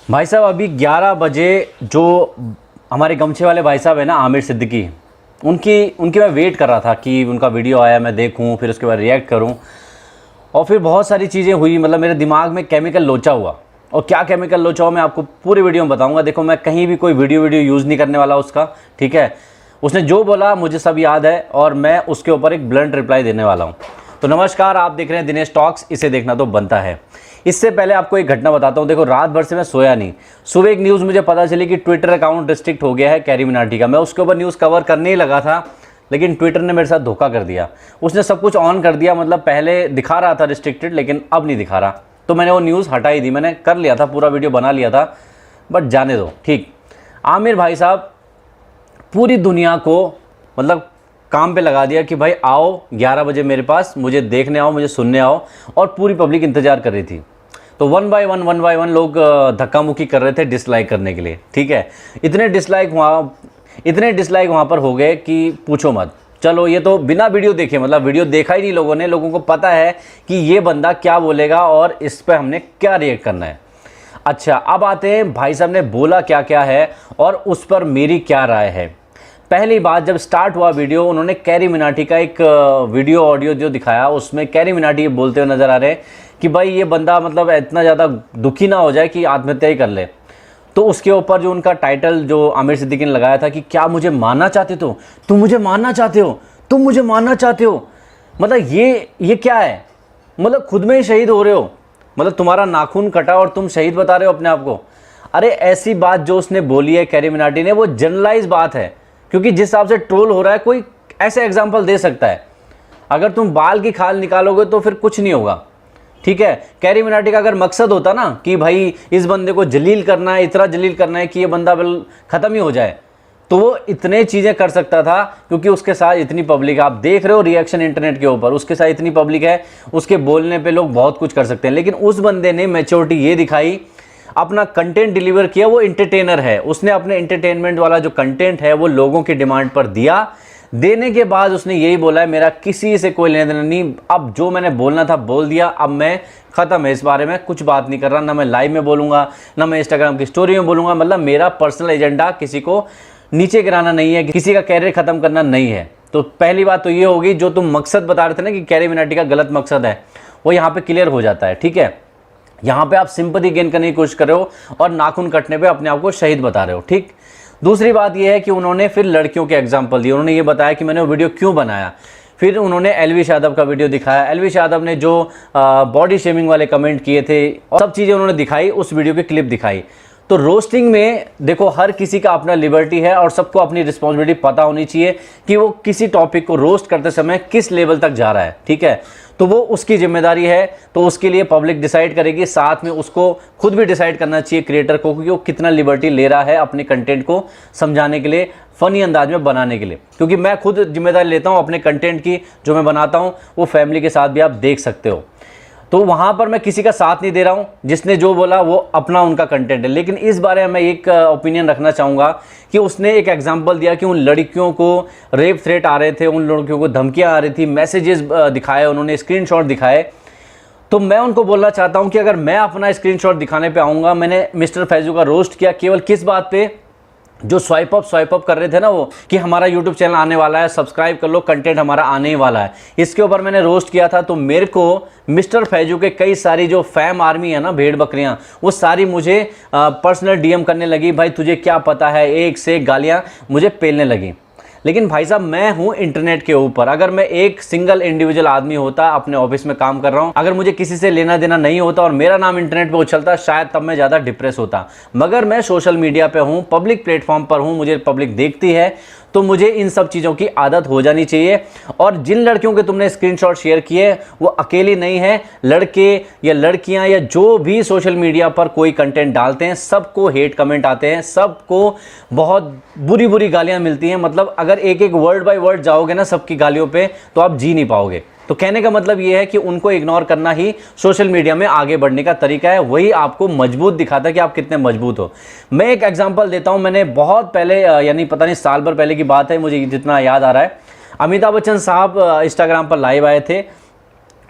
भाई साहब अभी 11 बजे जो हमारे गमछे वाले भाई साहब है ना, आमिर सिद्दीकी, उनकी मैं वेट कर रहा था कि उनका वीडियो आया, मैं देखूं, फिर उसके बाद रिएक्ट करूं। और फिर बहुत सारी चीज़ें हुई, मतलब मेरे दिमाग में केमिकल लोचा हुआ। और क्या केमिकल लोचा हुआ मैं आपको पूरे वीडियो में बताऊंगा। देखो, मैं कहीं भी कोई वीडियो यूज़ नहीं करने वाला उसका, ठीक है। उसने जो बोला मुझे सब याद है और मैं उसके ऊपर एक ब्लंट रिप्लाई देने वाला हूँ। तो नमस्कार, आप देख रहे हैं दिनेश टॉक्स, इसे देखना तो बनता है। इससे पहले आपको एक घटना बताता हूँ। देखो, रात भर से मैं सोया नहीं। सुबह एक न्यूज़ मुझे पता चली कि ट्विटर अकाउंट रिस्ट्रिक्ट हो गया है कैरी मिनाटी का। मैं उसके ऊपर न्यूज़ कवर करने ही लगा था, लेकिन ट्विटर ने मेरे साथ धोखा कर दिया। उसने सब कुछ ऑन कर दिया, मतलब पहले दिखा रहा था रिस्ट्रिक्टेड, लेकिन अब नहीं दिखा रहा। तो मैंने वो न्यूज़ हटाई दी। मैंने कर लिया था, पूरा वीडियो बना लिया था, बट जाने दो। ठीक, आमिर भाई साहब पूरी दुनिया को मतलब काम पे लगा दिया कि भाई आओ 11 बजे मेरे पास, मुझे देखने आओ, मुझे सुनने आओ। और पूरी पब्लिक इंतज़ार कर रही थी। तो वन बाय वन लोग धक्का मुक्की कर रहे थे डिसलाइक करने के लिए, ठीक है। इतने डिसलाइक वहाँ पर हो गए कि पूछो मत। चलो, ये तो बिना वीडियो देखे, मतलब वीडियो देखा ही नहीं लोगों ने। लोगों को पता है कि ये बंदा क्या बोलेगा और इस पर हमने क्या रिएक्ट करना है। अच्छा, अब आते हैं भाई साहब ने बोला क्या क्या है और उस पर मेरी क्या राय है। पहली बात, जब स्टार्ट हुआ वीडियो, उन्होंने कैरी मिनाटी का एक वीडियो ऑडियो जो दिखाया, उसमें कैरी मिनाटी बोलते हुए नज़र आ रहे हैं कि भाई ये बंदा मतलब इतना ज़्यादा दुखी ना हो जाए कि आत्महत्या ही कर ले। तो उसके ऊपर जो उनका टाइटल जो आमिर सिद्दीकी ने लगाया था कि क्या मुझे मारना चाहते हो, तुम मुझे मारना चाहते हो, तुम मुझे मारना चाहते हो। मतलब ये क्या है? मतलब खुद में ही शहीद हो रहे हो। मतलब तुम्हारा नाखून कटा और तुम शहीद बता रहे हो अपने आप को। अरे ऐसी बात जो उसने बोली है कैरी मिनाटी ने, वो जनरलाइज बात है। क्योंकि जिस हिसाब से ट्रोल हो रहा है, कोई ऐसे एग्जाम्पल दे सकता है। अगर तुम बाल की खाल निकालोगे तो फिर कुछ नहीं होगा, ठीक है। कैरी मिनाटी का अगर मकसद होता ना कि भाई इस बंदे को जलील करना है, इतना जलील करना है कि ये बंदा बिल्कुल ख़त्म ही हो जाए, तो वो इतने चीज़ें कर सकता था। क्योंकि उसके साथ इतनी पब्लिक, आप देख रहे हो रिएक्शन इंटरनेट के ऊपर, उसके साथ इतनी पब्लिक है, उसके बोलने पे लोग बहुत कुछ कर सकते हैं। लेकिन उस बंदे ने मैच्योरिटी ये दिखाई, अपना कंटेंट डिलीवर किया। वो एंटरटेनर है, उसने अपने एंटरटेनमेंट वाला जो कंटेंट है वो लोगों की डिमांड पर दिया। देने के बाद उसने यही बोला है, मेरा किसी से कोई लेना देना नहीं, अब जो मैंने बोलना था बोल दिया, अब मैं ख़त्म है, इस बारे में कुछ बात नहीं कर रहा। ना मैं लाइव में बोलूँगा, ना मैं इंस्टाग्राम की स्टोरी में बोलूँगा। मतलब मेरा पर्सनल एजेंडा किसी को नीचे गिराना नहीं है, किसी का कैरियर ख़त्म करना नहीं है। तो पहली बात तो ये होगी, जो तुम मकसद बता रहे थे ना कि कैरी मिनाटी का गलत मकसद है, वो यहाँ पर क्लियर हो जाता है, ठीक है। यहाँ पे आप सिंपैथी गेन करने की कोशिश कर रहे हो और नाखून कटने पे अपने आप को शहीद बता रहे हो, ठीक। दूसरी बात यह है कि उन्होंने फिर लड़कियों के एग्जाम्पल दिए। उन्होंने ये बताया कि मैंने वो वीडियो क्यों बनाया। फिर उन्होंने एलविश यादव का वीडियो दिखाया। एलविश यादव ने जो बॉडी शेमिंग वाले कमेंट किए थे और सब चीज़ें उन्होंने दिखाई, उस वीडियो की क्लिप दिखाई। तो रोस्टिंग में देखो, हर किसी का अपना लिबर्टी है और सबको अपनी रिस्पॉन्सिबिलिटी पता होनी चाहिए कि वो किसी टॉपिक को रोस्ट करते समय किस लेवल तक जा रहा है, ठीक है। तो वो उसकी जिम्मेदारी है, तो उसके लिए पब्लिक डिसाइड करेगी। साथ में उसको खुद भी डिसाइड करना चाहिए क्रिएटर को कि वो कितना लिबर्टी ले रहा है अपने कंटेंट को समझाने के लिए, फ़नी अंदाज में बनाने के लिए। क्योंकि मैं खुद जिम्मेदारी लेता हूँ अपने कंटेंट की, जो मैं बनाता हूँ वो फैमिली के साथ भी आप देख सकते हो। तो वहाँ पर मैं किसी का साथ नहीं दे रहा हूँ, जिसने जो बोला वो अपना उनका कंटेंट है। लेकिन इस बारे में मैं एक ओपिनियन रखना चाहूँगा कि उसने एक एग्जांपल दिया कि उन लड़कियों को रेप थ्रेट आ रहे थे, उन लड़कियों को धमकियाँ आ रही थी, मैसेजेस दिखाए उन्होंने, स्क्रीनशॉट दिखाए। तो मैं उनको बोलना चाहता हूँ कि अगर मैं अपना स्क्रीनशॉट दिखाने पे आऊँगा, मैंने मिस्टर फैजू का रोस्ट किया केवल किस बात पे, जो स्वाइप अप कर रहे थे ना वो, कि हमारा यूट्यूब चैनल आने वाला है, सब्सक्राइब कर लो, कंटेंट हमारा आने ही वाला है, इसके ऊपर मैंने रोस्ट किया था। तो मेरे को मिस्टर फैजू के कई सारी जो फैम आर्मी है ना, भेड़ बकरियां, वो सारी मुझे पर्सनल डीएम करने लगी, भाई तुझे क्या पता है, एक से एक गालियां मुझे पेलने लगी। लेकिन भाई साहब, मैं हूं इंटरनेट के ऊपर। अगर मैं एक सिंगल इंडिविजुअल आदमी होता, अपने ऑफिस में काम कर रहा हूं, अगर मुझे किसी से लेना देना नहीं होता और मेरा नाम इंटरनेट पे उछलता, शायद तब मैं ज़्यादा डिप्रेस होता। मगर मैं सोशल मीडिया पे हूं, पब्लिक प्लेटफॉर्म पर हूं, मुझे पब्लिक देखती है, तो मुझे इन सब चीज़ों की आदत हो जानी चाहिए। और जिन लड़कियों के तुमने स्क्रीनशॉट शेयर किए, वो अकेली नहीं है। लड़के या लड़कियां या जो भी सोशल मीडिया पर कोई कंटेंट डालते हैं, सबको हेट कमेंट आते हैं, सबको बहुत बुरी बुरी गालियां मिलती हैं। मतलब अगर एक एक वर्ड बाय वर्ड जाओगे ना सबकी गालियों पे, तो आप जी नहीं पाओगे। तो कहने का मतलब ये है कि उनको इग्नोर करना ही सोशल मीडिया में आगे बढ़ने का तरीका है। वही आपको मजबूत दिखाता है कि आप कितने मजबूत हो। मैं एक एग्जांपल देता हूं। मैंने बहुत पहले, यानी पता नहीं साल भर पहले की बात है, मुझे जितना याद आ रहा है, अमिताभ बच्चन साहब इंस्टाग्राम पर लाइव आए थे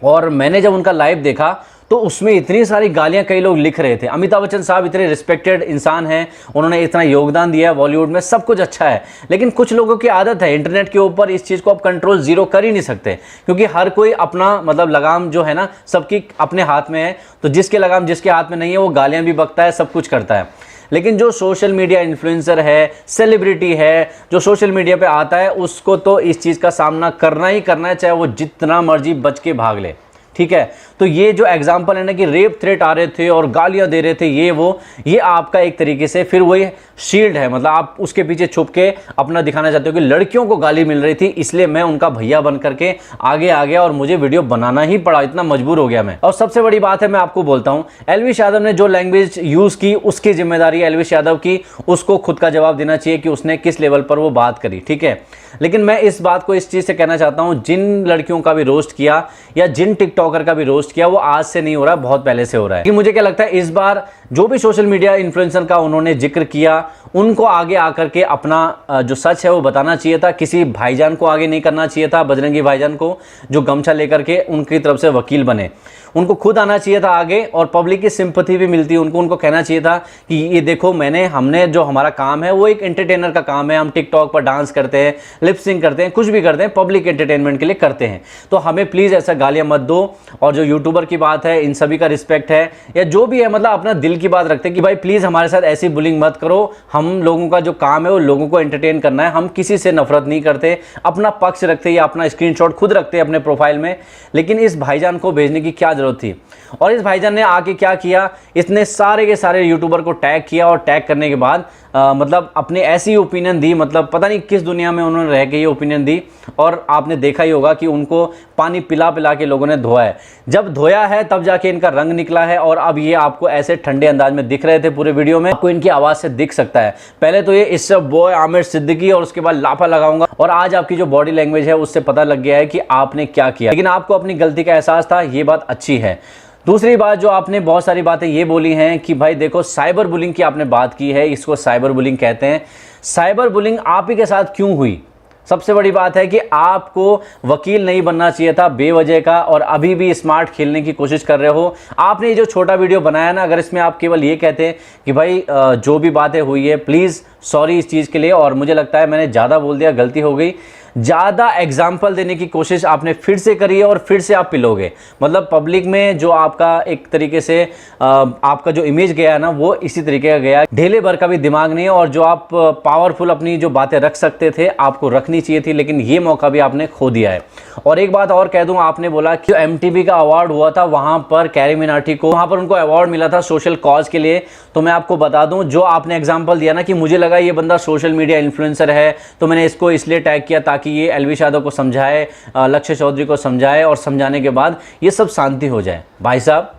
और मैंने जब उनका लाइव देखा तो उसमें इतनी सारी गालियां कई लोग लिख रहे थे। अमिताभ बच्चन साहब इतने रिस्पेक्टेड इंसान हैं, उन्होंने इतना योगदान दिया है बॉलीवुड में, सब कुछ अच्छा है, लेकिन कुछ लोगों की आदत है इंटरनेट के ऊपर इस चीज़ को आप कंट्रोल जीरो कर ही नहीं सकते, क्योंकि हर कोई अपना मतलब लगाम जो है ना सबकी अपने हाथ में है, तो जिसके लगाम जिसके हाथ में नहीं है वो गालियां भी बकता है, सब कुछ करता है। लेकिन जो सोशल मीडिया इन्फ्लुएंसर है, सेलिब्रिटी है, जो सोशल मीडिया पे आता है, उसको तो इस चीज़ का सामना करना ही करना है, चाहे वो जितना मर्जी बच के भाग ले, ठीक है। तो ये जो एग्जाम्पल है ना कि रेप थ्रेट आ रहे थे और गालियां दे रहे थे ये आपका एक तरीके से फिर वही शील्ड है, मतलब आप उसके पीछे छुप के अपना दिखाना चाहते हो कि लड़कियों को गाली मिल रही थी इसलिए मैं उनका भैया बन करके आगे आ गया और मुझे वीडियो बनाना ही पड़ा, इतना मजबूर हो गया मैं। और सबसे बड़ी बात है, मैं आपको बोलता हूं, एल्विश यादव ने जो लैंग्वेज यूज की उसकी जिम्मेदारी एल्विश यादव की, उसको खुद का जवाब देना चाहिए कि उसने किस लेवल पर वो बात करी, ठीक है। लेकिन मैं इस बात को इस चीज से कहना चाहता हूं, जिन लड़कियों का भी रोस्ट किया या जिन टिकटॉकर का भी रोस्ट किया वो आज से नहीं हो रहा, बहुत पहले से हो रहा है। कि मुझे क्या लगता है इस बार जो भी सोशल मीडिया इन्फ्लुएंसर का उन्होंने जिक्र किया उनको आगे आकर के अपना जो सच है वो बताना चाहिए था। किसी भाईजान को आगे नहीं करना चाहिए था, बजरंगी भाईजान को जो गमछा लेकर के उनकी तरफ से वकील बने, उनको खुद आना चाहिए था आगे और पब्लिक की सिंपैथी भी मिलती उनको कहना चाहिए था कि ये देखो हमने जो हमारा काम है वो एक एंटरटेनर का काम है, हम टिकटॉक पर डांस करते हैं, लिप सिंक करते हैं, कुछ भी करते हैं, पब्लिक एंटरटेनमेंट के लिए करते हैं, तो हमें प्लीज ऐसा गालियां मत दो। और जो यूट्यूबर की बात है, इन सभी का रिस्पेक्ट है या जो भी है, मतलब अपना दिल की बात रखते हैं कि भाई प्लीज हमारे साथ ऐसी बुलिंग मत करो, हम लोगों का जो काम है वो लोगों को एंटरटेन करना है, हम किसी से नफरत नहीं करते, अपना पक्ष रखते या अपना स्क्रीनशॉट खुद रखते हैं अपने प्रोफाइल में। लेकिन इस भाईजान को भेजने की क्या जरूरत थी? और इस भाईजान ने आके क्या किया, इतने सारे के सारे यूट्यूबर को टैग किया और टैग करने के बाद मतलब अपने ऐसी ओपिनियन दी, मतलब पता नहीं किस दुनिया में उन्होंने रह के ये ओपिनियन दी। और आपने देखा ही होगा कि उनको पानी पिला पिला के लोगों ने धोया है, जब धोया है तब जाके इनका रंग निकला है और अब ये आपको ऐसे ठंडे अंदाज में दिख रहे थे पूरे वीडियो में, आपको इनकी आवाज से दिख सकता है। पहले तो ये इससे बॉय आमिर सिद्दीकी और उसके बाद लाफा लगाऊंगा, और आज आपकी जो बॉडी लैंग्वेज है उससे पता लग गया है कि आपने क्या किया, लेकिन आपको अपनी गलती का एहसास था, ये बात अच्छी है। दूसरी बात, जो आपने बहुत सारी बातें ये बोली हैं कि भाई देखो साइबर बुलिंग की आपने बात की है, इसको साइबर बुलिंग कहते हैं। साइबर बुलिंग आप ही के साथ क्यों हुई? सबसे बड़ी बात है कि आपको वकील नहीं बनना चाहिए था बेवजह का, और अभी भी स्मार्ट खेलने की कोशिश कर रहे हो। आपने ये जो छोटा वीडियो बनाया ना, अगर इसमें आप केवल ये कहते हैं कि भाई जो भी बातें हुई है प्लीज़ सॉरी इस चीज़ के लिए, और मुझे लगता है मैंने ज़्यादा बोल दिया, गलती हो गई, ज़्यादा एग्जाम्पल देने की कोशिश आपने फिर से करी है और फिर से आप पिलोगे। मतलब पब्लिक में जो आपका एक तरीके से आपका जो इमेज गया है ना वो इसी तरीके का गया, ढेले भर का भी दिमाग नहीं है, और जो आप पावरफुल अपनी जो बातें रख सकते थे आपको रखनी चाहिए थी, लेकिन ये मौका भी आपने खो दिया है। और एक बात और कह दूं, आपने बोला कि MTV का अवार्ड हुआ था वहां पर कैरी मिनाटी को, वहां पर उनको अवार्ड मिला था सोशल कॉज के लिए। तो मैं आपको बता दूं, जो आपने एग्जाम्पल दिया ना कि मुझे लगा ये बंदा सोशल मीडिया इन्फ्लुएंसर है तो मैंने इसको इसलिए टैग किया ताकि ये एल्विश यादव को समझाए, लक्ष्य चौधरी को समझाए, और समझाने के बाद ये सब शांति हो जाए। भाई साहब,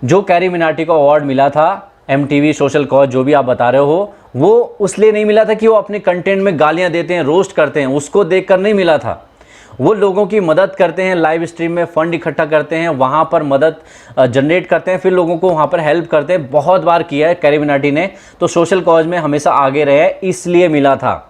जो कैरी मिनाटी को अवार्ड मिला था MTV सोशल कॉज जो भी आप बता रहे हो, वो उसलिए नहीं मिला था कि वो अपने कंटेंट में गालियां देते हैं, रोस्ट करते हैं, उसको देखकर नहीं मिला था। वो लोगों की मदद करते हैं, लाइव स्ट्रीम में फंड इकट्ठा करते हैं, वहाँ पर मदद जनरेट करते हैं, फिर लोगों को वहाँ पर हेल्प करते हैं। बहुत बार किया है कैरी मिनाटी ने, तो सोशल कॉज में हमेशा आगे रहे, इसलिए मिला था।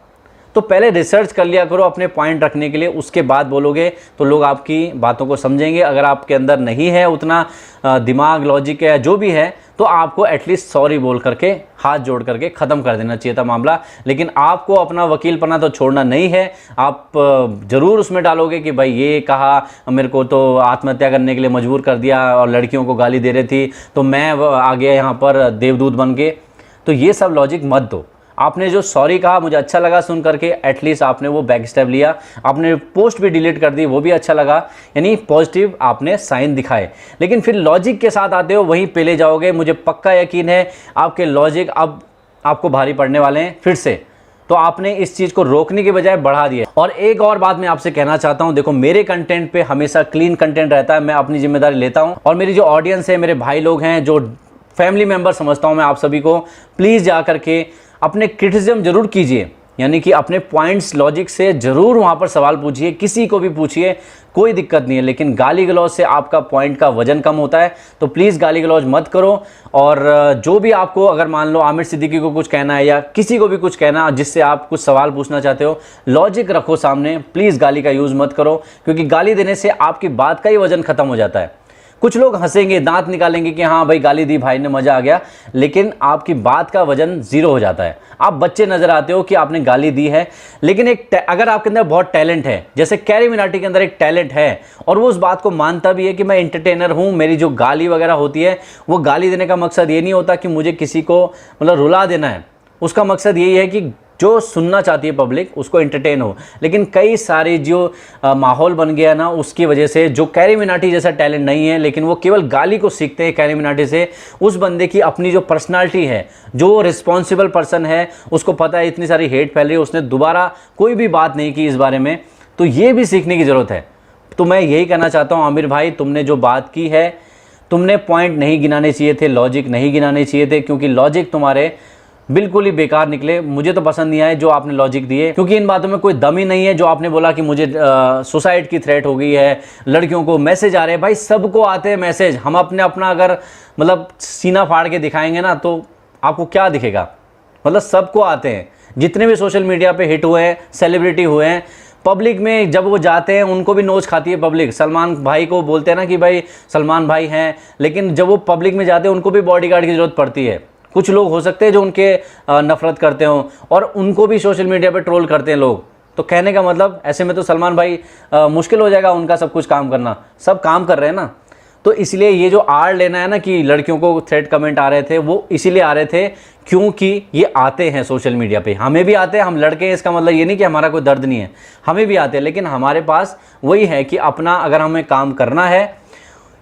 तो पहले रिसर्च कर लिया करो अपने पॉइंट रखने के लिए, उसके बाद बोलोगे तो लोग आपकी बातों को समझेंगे। अगर आपके अंदर नहीं है उतना दिमाग, लॉजिक है, जो भी है, तो आपको एटलीस्ट सॉरी बोल करके, हाथ जोड़ करके ख़त्म कर देना चाहिए था मामला। लेकिन आपको अपना वकील पना तो छोड़ना नहीं है, आप ज़रूर उसमें डालोगे कि भाई ये कहा मेरे को तो आत्महत्या करने के लिए मजबूर कर दिया और लड़कियों को गाली दे रही थी तो मैं आ गया यहाँ पर देवदूत बन के। तो ये सब लॉजिक मत दो। आपने जो सॉरी कहा मुझे अच्छा लगा सुन करके, एटलीस्ट आपने वो बैक स्टेप लिया, आपने पोस्ट भी डिलीट कर दी, वो भी अच्छा लगा, यानी पॉजिटिव आपने साइन दिखाए। लेकिन फिर लॉजिक के साथ आते हो वहीं पे ले जाओगे, मुझे पक्का यकीन है आपके लॉजिक अब आपको भारी पड़ने वाले हैं फिर से। तो आपने इस चीज़ को रोकने के बजाय बढ़ा दिया। और एक और बात मैं आपसे कहना चाहता हूं, देखो मेरे कंटेंट पे हमेशा क्लीन कंटेंट रहता है, मैं अपनी जिम्मेदारी लेता हूं, और मेरी जो ऑडियंस है, मेरे भाई लोग हैं, जो फैमिली मेम्बर समझता हूं मैं आप सभी को, प्लीज़ जा करके अपने क्रिटिसिज्म जरूर कीजिए, यानी कि अपने पॉइंट्स लॉजिक से जरूर वहाँ पर सवाल पूछिए, किसी को भी पूछिए, कोई दिक्कत नहीं है। लेकिन गाली गलौज से आपका पॉइंट का वजन कम होता है, तो प्लीज़ गाली गलौज मत करो। और जो भी आपको, अगर मान लो आमिर सिद्दीकी को कुछ कहना है या किसी को भी कुछ कहना जिससे आप कुछ सवाल पूछना चाहते हो, लॉजिक रखो सामने, प्लीज़ गाली का यूज़ मत करो, क्योंकि गाली देने से आपकी बात का ही वजन खत्म हो जाता है। कुछ लोग हंसेंगे, दांत निकालेंगे कि हाँ भाई गाली दी भाई ने, मजा आ गया, लेकिन आपकी बात का वजन जीरो हो जाता है। आप बच्चे नजर आते हो कि आपने गाली दी है, लेकिन अगर आपके अंदर बहुत टैलेंट है, जैसे कैरी मिनाटी के अंदर एक टैलेंट है और वो उस बात को मानता भी है कि मैं एंटरटेनर हूं, मेरी जो गाली वगैरह होती है वो गाली देने का मकसद ये नहीं होता कि मुझे किसी को मतलब रुला देना है, उसका मकसद यही है कि जो सुनना चाहती है पब्लिक उसको एंटरटेन हो। लेकिन कई सारे जो माहौल बन गया ना, उसकी वजह से जो कैरी मिनाटी जैसा टैलेंट नहीं है, लेकिन वो केवल गाली को सीखते हैं कैरी मिनाटी से, उस बंदे की अपनी जो पर्सनालिटी है, जो रिस्पॉन्सिबल पर्सन है, उसको पता है इतनी सारी हेट फैल रही है, उसने दोबारा कोई भी बात नहीं की इस बारे में, तो ये भी सीखने की ज़रूरत है। तो मैं यही कहना चाहता हूँ आमिर भाई, तुमने जो बात की है, तुमने पॉइंट नहीं गिनाने चाहिए थे, लॉजिक नहीं गिनाने चाहिए थे, क्योंकि लॉजिक तुम्हारे बिल्कुल ही बेकार निकले। मुझे तो पसंद नहीं आए जो आपने लॉजिक दिए, क्योंकि इन बातों में कोई दम ही नहीं है। जो आपने बोला कि मुझे सुसाइड की थ्रेट हो गई है, लड़कियों को मैसेज आ रहे हैं, भाई सबको आते हैं मैसेज। हम अपना अगर मतलब सीना फाड़ के दिखाएंगे ना तो आपको क्या दिखेगा, मतलब सबको आते हैं। जितने भी सोशल मीडिया पे हिट हुए हैं, सेलिब्रिटी हुए हैं, पब्लिक में जब वो जाते हैं उनको भी नोच खाती है पब्लिक। सलमान भाई को बोलते हैं ना कि भाई सलमान भाई हैं, लेकिन जब वो पब्लिक में जाते हैं उनको भी बॉडीगार्ड की ज़रूरत पड़ती है। कुछ लोग हो सकते हैं जो उनके नफरत करते हों और उनको भी सोशल मीडिया पे ट्रोल करते हैं लोग। तो कहने का मतलब ऐसे में तो सलमान भाई मुश्किल हो जाएगा उनका सब कुछ काम करना। सब काम कर रहे हैं ना, तो इसलिए ये जो आड़ लेना है ना कि लड़कियों को थ्रेट कमेंट आ रहे थे, वो इसीलिए आ रहे थे क्योंकि ये आते हैं सोशल मीडिया पे। हमें भी आते हैं, हम लड़के हैं, इसका मतलब ये नहीं कि हमारा कोई दर्द नहीं है, हमें भी आते हैं। लेकिन हमारे पास वही है कि अपना अगर हमें काम करना है,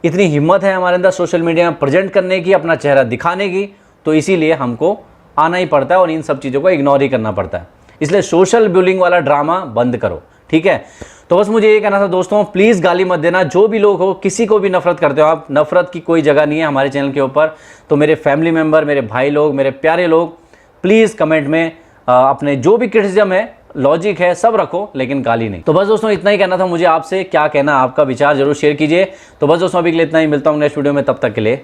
इतनी हिम्मत है हमारे अंदर सोशल मीडिया में प्रेजेंट करने की, अपना चेहरा दिखाने की, तो इसीलिए हमको आना ही पड़ता है और इन सब चीज़ों को इग्नोर ही करना पड़ता है। इसलिए सोशल बुलिंग वाला ड्रामा बंद करो, ठीक है। तो बस मुझे ये कहना था दोस्तों, प्लीज़ गाली मत देना। जो भी लोग हो, किसी को भी नफरत करते हो आप, नफरत की कोई जगह नहीं है हमारे चैनल के ऊपर। तो मेरे फैमिली मेम्बर, मेरे भाई लोग, मेरे प्यारे लोग, प्लीज़ कमेंट में अपने जो भी क्रिटिसिज्म है, लॉजिक है, सब रखो, लेकिन गाली नहीं। तो बस दोस्तों इतना ही कहना था मुझे आपसे। क्या कहना, आपका विचार जरूर शेयर कीजिए। तो बस दोस्तों अभी के लिए इतना ही, मिलता हूँ नेक्स्ट वीडियो में, तब तक के लिए